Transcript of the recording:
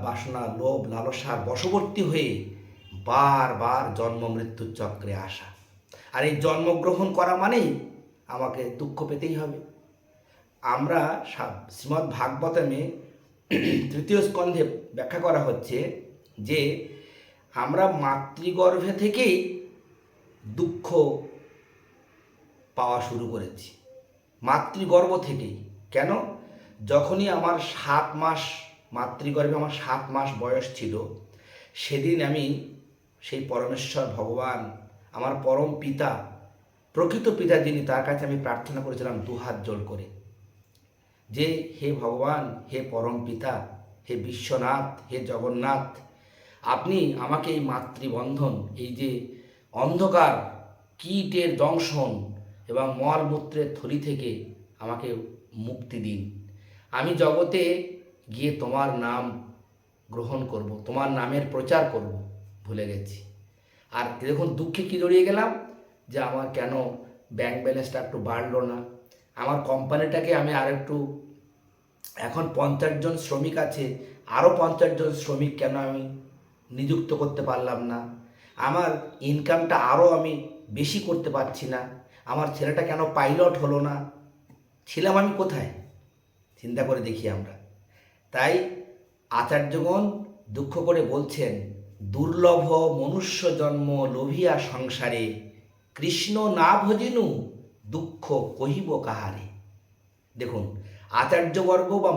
বাসনা, লোভ, লালসার বশবর্তী হয়ে বারবার জন্ম মৃত্যুর চক্রে আসা। আর এই জন্মগ্রহণ করা মানেই আমাকে দুঃখ পেতেই হবে। আমরা শ্রীমদ্ ভাগবতমে তৃতীয় স্কন্ধে ব্যাখ্যা করা হচ্ছে যে আমরা মাতৃগর্ভে থেকেই দুঃখ পাওয়া শুরু করেছি, মাতৃগর্ভ থেকেই। কেন? যখনই আমার 7 মাস, মাতৃগর্ভে আমার 7 মাস বয়স ছিল, সেদিন আমি সেই পরমেশ্বর ভগবান, আমার পরম পিতা, প্রকৃত পিতা যিনি, তার কাছে আমি প্রার্থনা করেছিলাম দুহাত জোড় করে যে হে ভগবান, হে পরম পিতা, হে বিশ্বনাথ, হে জগন্নাথ, আপনি আমাকে এই মাতৃবন্ধন, এই যে অন্ধকার কীটের দংশন এবং মলমূত্রের থলি থেকে আমাকে মুক্তি দিন। আমি জগতে গিয়ে তোমার নাম গ্রহণ করব, তোমার নামের প্রচার করব। ভুলে গেছি। আর দেখুন দুঃখে কী জড়িয়ে গেলাম যে আমার কেন ব্যাংক ব্যালেন্সটা একটু বাড়লো না, আমার কোম্পানিটাকে আমি আর একটু, এখন 50 জন শ্রমিক আছে, আরও 50 জন শ্রমিক কেন আমি নিযুক্ত করতে পারলাম না, আমার ইনকামটা আরও আমি বেশি করতে পারছি না, আমার ছেলেটা কেন পাইলট হলো না, ছিলাম আমি কোথায়? চিন্তা করে দেখি আমরা। তাই আচার্যগণ দুঃখ করে বলছেন, দুর্লভ মনুষ্য জন্ম লোভিয়া সংসারে, কৃষ্ণ না ভজিনু দুঃখ কহিব কাহারে। দেখুন আচার্যবর্গ বা